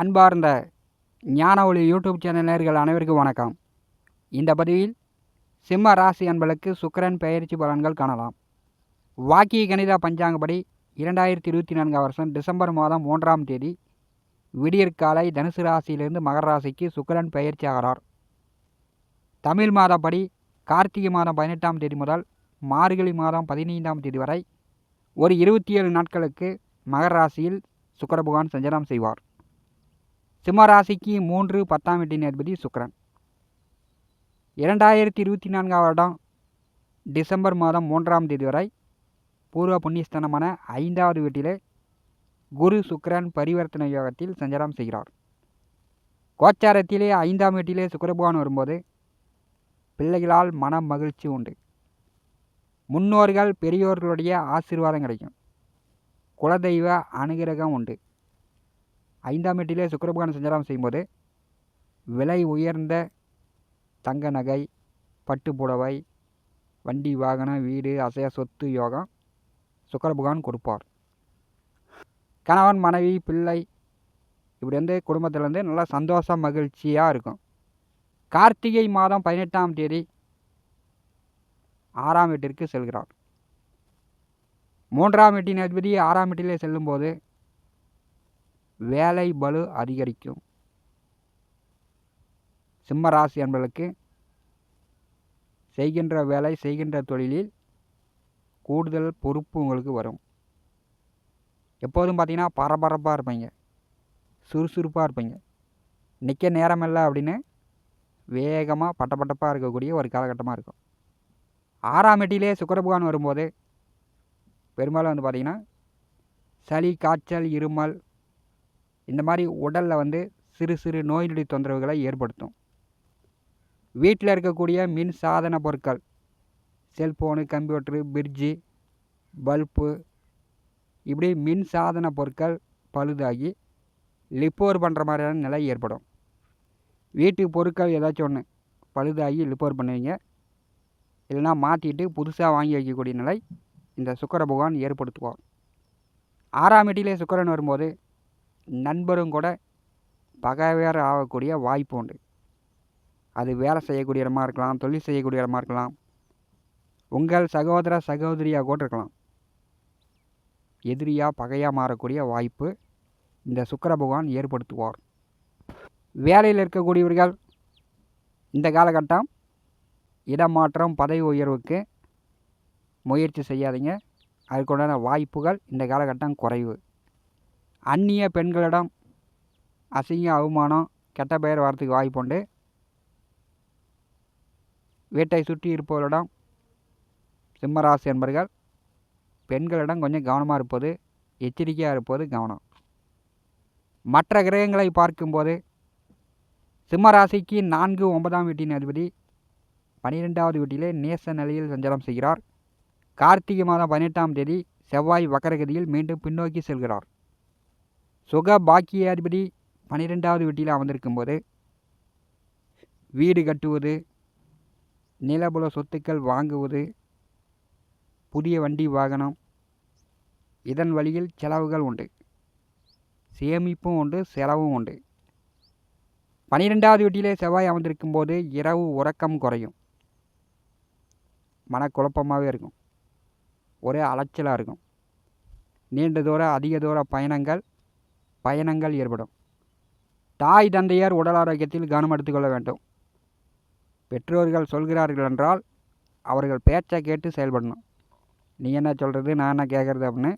அன்பார்ந்த ஞான ஒளி யூடியூப் சேனல் நேயர்கள் அனைவருக்கும் வணக்கம். இந்த பதிவில் சிம்ம ராசி அன்பர்களுக்கு சுக்கிரன் பெயர்ச்சி பலன்கள் காணலாம். வாக்கிய கணித பஞ்சாங்கப்படி 2024 வருஷம் டிசம்பர் மாதம் 1ஆம் தேதி விடியற்காலை தனுசு ராசியிலிருந்து மகர ராசிக்கு சுக்கிரன் பெயர்ச்சி ஆகிறார். தமிழ் மாதப்படி கார்த்திகை மாதம் 18ஆம் தேதி முதல் மார்கழி மாதம் 15ஆம் தேதி வரை ஒரு 27 நாட்களுக்கு மகர ராசியில் சுக்கிர பகவான் சஞ்சாரம் செய்வார். சிம்ம ராசிக்கு 3, 10ஆம் வீட்டின் அதிபதி சுக்கிரன். 2024 வருடம் டிசம்பர் மாதம் 3ஆம் தேதி வரை பூர்வ புண்ணியஸ்தானமான 5வது வீட்டிலே குரு சுக்கிரன் பரிவர்த்தனை யோகத்தில் சஞ்சாரம் செய்கிறார். கோச்சாரத்திலே 5ஆம் வீட்டிலே சுக்கிர பகவான் வரும்போது பிள்ளைகளால் மன மகிழ்ச்சி உண்டு. முன்னோர்கள் பெரியோர்களுடைய ஆசீர்வாதம் கிடைக்கும். குலதெய்வ அனுகிரகம் உண்டு. 5ஆம் வீட்டிலே சுக்கிர பகவான் சஞ்சாரம் செய்யும்போது விலை உயர்ந்த தங்க நகை, பட்டு புடவை, வண்டி வாகனம், வீடு, அசைய சொத்து யோகம் சுக்கிர பகவான் கொடுப்பார். கணவன் மனைவி பிள்ளை இப்படி குடும்பத்திலேருந்து நல்லா சந்தோஷம் மகிழ்ச்சியாக இருக்கும். கார்த்திகை மாதம் 18ஆம் தேதி 6ஆம் வீட்டிற்கு செல்கிறார். 3ஆம் வீட்டின் அதிபதி 6ஆம் வீட்டிலே செல்லும்போது வேலை பளு அதிகரிக்கும். சிம்ம ராசி என்பதற்கு செய்கின்ற வேலை, செய்கின்ற தொழிலில் கூடுதல் பொறுப்பு உங்களுக்கு வரும். எப்போதும் பார்த்தீங்கன்னா பரபரப்பாக இருப்பீங்க, சுறுசுறுப்பாக இருப்பீங்க. நிற்க நேரமில்லை அப்படின்னு வேகமாக பட்டப்பட்டப்பாக இருக்கக்கூடிய ஒரு காலகட்டமாக இருக்கும். 6ஆம் வீட்டிலே சுக்கிர பகவான் வரும்போது பெரும்பாலும் பார்த்தீங்கன்னா சளி, காய்ச்சல், இருமல் இந்த மாதிரி உடலில் சிறு சிறு நோய் நொடி தொந்தரவுகளை ஏற்படுத்தும். வீட்டில் இருக்கக்கூடிய மின் சாதன பொருட்கள், செல்ஃபோனு, கம்ப்யூட்டரு, பிரிட்ஜு, பல்பு இப்படி மின் சாதன பொருட்கள் பழுதாகி ரிப்பேர் பண்ணுற மாதிரியான நிலை ஏற்படும். வீட்டு பொருட்கள் ஏதாச்சும் ஒன்று பழுதாகி ரிப்பேர் பண்ணுவீங்க, இல்லைனா மாற்றிட்டு புதுசாக வாங்கி வைக்கக்கூடிய நிலை இந்த சுக்கிர பகவான் ஏற்படுத்துவார். 6ஆம் வீட்டிலே சுக்கிரன் வரும்போது நண்பரும் கூட பகைவர் ஆகக்கூடிய வாய்ப்பு உண்டு. அது வேலை செய்யக்கூடிய இடமா இருக்கலாம், தொழில் செய்யக்கூடிய இடமா இருக்கலாம், உங்கள் சகோதர சகோதரியாக கூட இருக்கலாம். எதிரியாக பகையாக மாறக்கூடிய வாய்ப்பு இந்த சுக்கிர பகவான் ஏற்படுத்துவார். வேலையில் இருக்கக்கூடியவர்கள் இந்த காலகட்டம் இடமாற்றம், பதவி உயர்வுக்கு முயற்சி செய்யாதீங்க. அதுக்குண்டான வாய்ப்புகள் இந்த காலகட்டம் குறைவு. அந்நிய பெண்களிடம் அசிங்க, அவமானம், கெட்ட பெயர் வரத்துக்கு வாய்ப்பு உண்டு. வீட்டை சுற்றி இருப்பவர்களிடம் சிம்மராசி என்பர்கள் பெண்களிடம் கொஞ்சம் கவனமாக இருப்பது, எச்சரிக்கையாக இருப்பது கவனம். மற்ற கிரகங்களை பார்க்கும்போது சிம்மராசிக்கு 4, 9ஆம் வீட்டின் அதிபதி 12வது வீட்டிலே நேச நிலையில் சஞ்சாரம் செய்கிறார். கார்த்திகை மாதம் 18ஆம் தேதி செவ்வாய் வக்கரகதியில் மீண்டும் பின்னோக்கி செல்கிறார். சுக பாக்கிய அதிபதி 12வது வீட்டில் அமர்ந்திருக்கும் போது வீடு கட்டுவது, நிலபுல சொத்துக்கள் வாங்குவது, புதிய வண்டி வாகனம் இதன் வழியில் செலவுகள் உண்டு. சேமிப்பும் உண்டு, செலவும் உண்டு. 12வது வீட்டிலே செவ்வாய் அமர்ந்திருக்கும் போது இரவு உறக்கம் குறையும். மனக்குழப்பமாகவே இருக்கும், ஒரே அலைச்சலாக இருக்கும். நீண்ட தூர அதிக தூர பயணங்கள் ஏற்படும். தாய் தந்தையர் உடல் ஆரோக்கியத்தில் கவனம் எடுத்துக்கொள்ள வேண்டும். பெற்றோர்கள் சொல்கிறார்கள் என்றால் அவர்கள் பேச்சை கேட்டு செயல்படணும். நீ என்ன சொல்கிறது, நான் என்ன கேட்குறது அப்படின்னு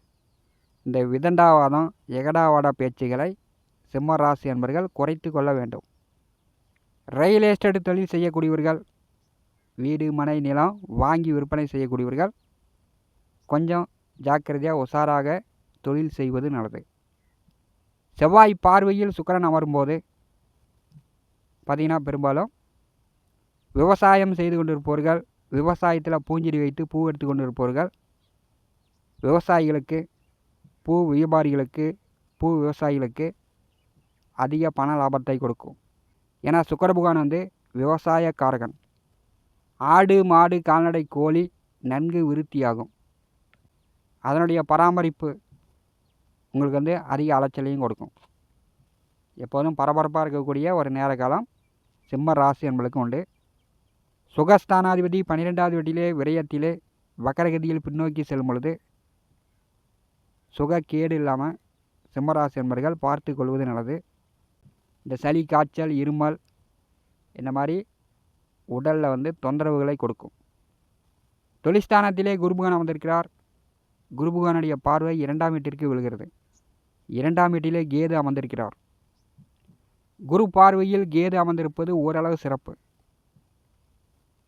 இந்த விதண்டாவாதம், எகடாவாட பேச்சுகளை சிம்ம ராசி என்பவர்கள் குறைத்து கொள்ள வேண்டும். ரியல் எஸ்டேட் தொழில் செய்யக்கூடியவர்கள், வீடு, மனை, நிலம் வாங்கி விற்பனை செய்யக்கூடியவர்கள் கொஞ்சம் ஜாக்கிரதையாக உஷாராக தொழில் செய்வது நல்லது. செவ்வாய் பார்வையில் சுக்கிரன் அமரும்போது பார்த்திங்கன்னா பெரும்பாலும் விவசாயம் செய்து கொண்டிருப்பவர்கள், விவசாயத்தில் பூஞ்செடி வைத்து பூ எடுத்து கொண்டிருப்பவர்கள், விவசாயிகளுக்கு, பூ வியாபாரிகளுக்கு, பூ விவசாயிகளுக்கு அதிக பண லாபத்தை கொடுக்கும். ஏன்னா சுக்கிர பகவான் விவசாய காரகன். ஆடு, மாடு, கால்நடை, கோழி நன்கு விருத்தியாகும். அதனுடைய பராமரிப்பு உங்களுக்கு அதிக அலைச்சலையும் கொடுக்கும். எப்போதும் பரபரப்பாக இருக்கக்கூடிய ஒரு நேர காலம் சிம்ம ராசி என்பளுக்கு உண்டு. சுகஸ்தானாதிபதி 12வது வீட்டிலே விரயத்திலே வக்கரகதியில் பின்னோக்கி செல்லும் பொழுது சுகக்கேடு இல்லாமல் சிம்மராசி என்பர்கள் பார்த்து கொள்வது நல்லது. இந்த சளி, காய்ச்சல், இருமல் இந்த மாதிரி உடலில் தொந்தரவுகளை கொடுக்கும். தொழில்ஸ்தானத்திலே குருபகவான் அமர்ந்திருக்கிறார். குருபகவானுடைய பார்வை 2ஆம் வீட்டிற்கு விழுகிறது. 2ஆம் வீட்டிலே கேது அமர்ந்திருக்கிறார். குரு பார்வையில் கேது அமர்ந்திருப்பது ஓரளவு சிறப்பு.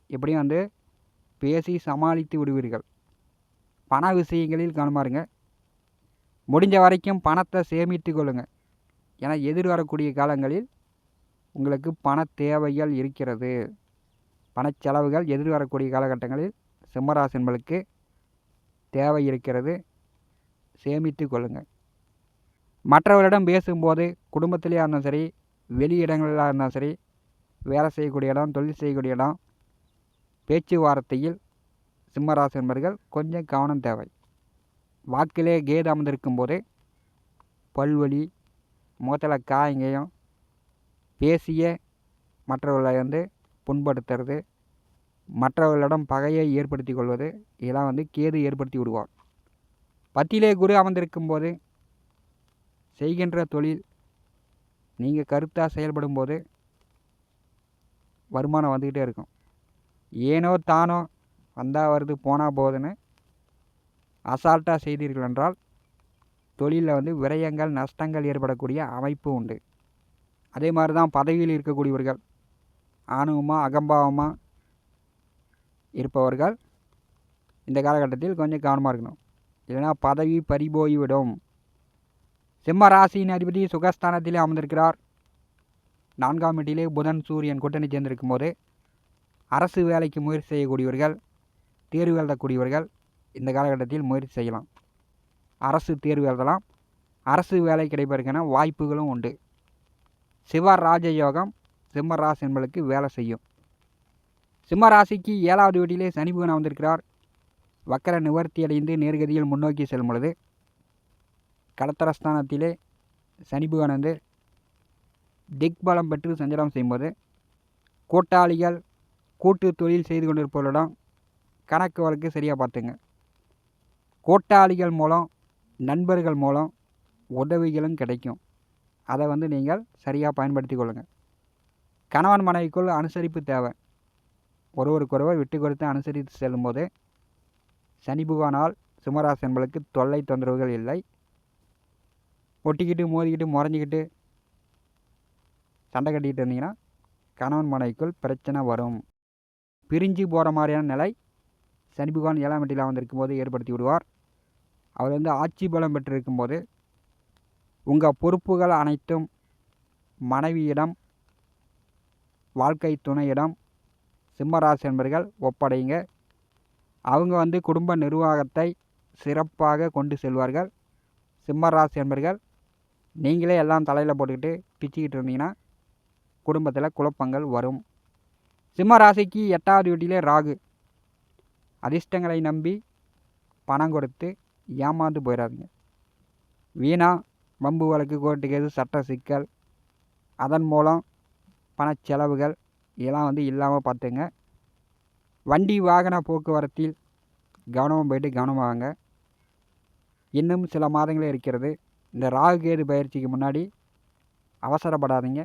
இப்படியும் பேசி சமாளித்து விடுவீர்கள். பண விஷயங்களில் கவனமாருங்க. முடிஞ்ச வரைக்கும் பணத்தை சேமித்து கொள்ளுங்க. ஏன்னா எதிர்வரக்கூடிய காலங்களில் உங்களுக்கு பண தேவைகள் இருக்கிறது. பணச்செலவுகள் எதிர்வரக்கூடிய காலகட்டங்களில் சிம்மராசி என்பளுக்கு தேவை இருக்கிறது. சேமித்து கொள்ளுங்கள். மற்றவர்களிடம் பேசும்போது குடும்பத்திலே இருந்தாலும் சரி, வெளி இடங்களில் இருந்தாலும் சரி, வேலை செய்யக்கூடிய இடம், தொழில் செய்யக்கூடிய இடம், பேச்சுவார்த்தையில் சிம்மராசி என்பர்கள் கொஞ்சம் கவனம் தேவை. வாக்கிலே கேது அமர்ந்திருக்கும் போது பல்வலி, முகத்தில் காயங்கையும், பேசிய மற்றவர்களை புண்படுத்துறது, மற்றவர்களிடம் பகையை ஏற்படுத்தி கொள்வது, இதெல்லாம் கேது ஏற்படுத்தி விடுவார். 10லே குரு அமர்ந்திருக்கும் போது செய்கின்ற தொழில் நீங்கள் கருத்தாக செயல்படும் போது வருமானம் வந்துக்கிட்டே இருக்கும். ஏனோ தானோ வந்தால் வருது போனால் போகுதுன்னு அசால்ட்டாக செய்தீர்கள் என்றால் தொழிலில் விரயங்கள், நஷ்டங்கள் ஏற்படக்கூடிய அமைப்பு உண்டு. அதே மாதிரி தான் பதவியில் இருக்கக்கூடியவர்கள், ஆணவமாக அகம்பாவமாக இருப்பவர்கள் இந்த காலகட்டத்தில் கொஞ்சம் கவனமாக இருக்கணும். இல்லைனா பதவி பறிபோய்விடும். சிம்ம ராசியின் அதிபதி சுகஸ்தானத்திலே அமர்ந்திருக்கிறார். 4ஆம் வீட்டிலே புதன் சூரியன் கூட்டணி சேர்ந்திருக்கும் போது அரசு வேலைக்கு முயற்சி செய்யக்கூடியவர்கள், தேர்வு எழுதக்கூடியவர்கள் இந்த காலகட்டத்தில் முயற்சி செய்யலாம். அரசு தேர்வு எழுதலாம். அரசு வேலை கிடைப்பதற்கான வாய்ப்புகளும் உண்டு. சிவ ராஜயோகம் சிம்ம ராசி என்பளுக்கு வேலை செய்யும். சிம்ம ராசிக்கு 7வது வீட்டிலே சனி பகவான் வந்திருக்கிறார். வக்கர நிவர்த்தி அடைந்து நேர்கதியில் முன்னோக்கி செல்லும் பொழுது கடத்தரஸ்தானத்திலே சனி பகவான் திக்பலம் பெற்று சஞ்சாரம் செய்யும்போது கூட்டாளிகள், கூட்டு தொழில் செய்து கொண்டிருப்பவர்களிடம் கணக்கு வழக்கு சரியாக பார்த்துங்க. கூட்டாளிகள் மூலம், நண்பர்கள் மூலம் உதவிகளும் கிடைக்கும். அதை நீங்கள் சரியாக பயன்படுத்தி கொள்ளுங்கள். கணவன் மனைவிக்குள் அனுசரிப்பு தேவை. ஒருவருக்கொருவர் விட்டு கொடுத்து அனுசரித்து செல்லும்போது சனி பகவானால் சிம்மராசி என்பளுக்கு தொல்லை தொந்தரவுகள் இல்லை. ஒட்டிக்கிட்டு மோதிக்கிட்டு முறைஞ்சிக்கிட்டு சண்டை கட்டிக்கிட்டு இருந்தீங்கன்னா கணவன் மனைவிக்குள் பிரச்சனை வரும். பிரிஞ்சு போகிற மாதிரியான நிலை சனி பகவான் 7ஆம் வீட்டில் வந்திருக்கும் போது ஏற்படுத்தி விடுவார். அவர் ஆட்சி பலம் பெற்றிருக்கும் போது உங்கள் பொறுப்புகள் அனைத்தும் மனைவியிடம், வாழ்க்கை துணையிடம் சிம்மராசி என்பர்கள் ஒப்படைங்க. அவங்க குடும்ப நிர்வாகத்தை சிறப்பாக கொண்டு செல்வார்கள். சிம்மராசி என்பர்கள் நீங்களே எல்லாம் தலையில் போட்டுக்கிட்டு பிச்சுக்கிட்டு இருந்தீங்கன்னா குடும்பத்தில் குழப்பங்கள் வரும். சிம்ம ராசிக்கு 8வது வீட்டிலே ராகு. அதிர்ஷ்டங்களை நம்பி பணம் கொடுத்து ஏமாந்து போயிடாதீங்க. வீணா வம்பு வழக்கு, கோர்ட்டு கேது, சட்ட சிக்கல், அதன் மூலம் பணச்செலவுகள் இதெல்லாம் இல்லாமல் பார்த்துங்க. வண்டி வாகன போக்குவரத்தில் கவனமாக போயிட்டு கவனமாகங்க. இன்னும் சில மாதங்களே இருக்கிறது. இந்த ராகு கேது பயிற்சிக்கு முன்னாடி அவசரப்படாதீங்க.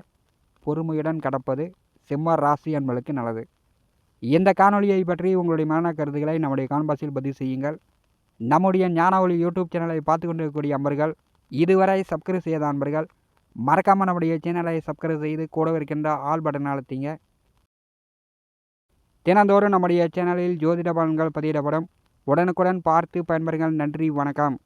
பொறுமையுடன் கடப்பது சிம்ம ராசி என்பளுக்கு நல்லது. இந்த காணொலியை பற்றி உங்களுடைய மன கருத்துக்களை நம்முடைய கான்பாஸில் பதிவு செய்யுங்கள். நம்முடைய ஞான ஒளி யூடியூப் சேனலை பார்த்து கொண்டிருக்கக்கூடிய அன்பர்கள், இதுவரை சப்ஸ்கிரைப் செய்த அன்பர்கள் மறக்காமல் நம்முடைய சேனலை சப்ஸ்கிரைப் செய்து கூட இருக்கின்ற ஆல் பட்டன் அழுத்திங்க. தினந்தோறும் நம்முடைய சேனலில் ஜோதிட பலன்கள் பதிவிடப்படும். உடனுக்குடன் பார்த்து பயன்பெறுங்கள். நன்றி, வணக்கம்.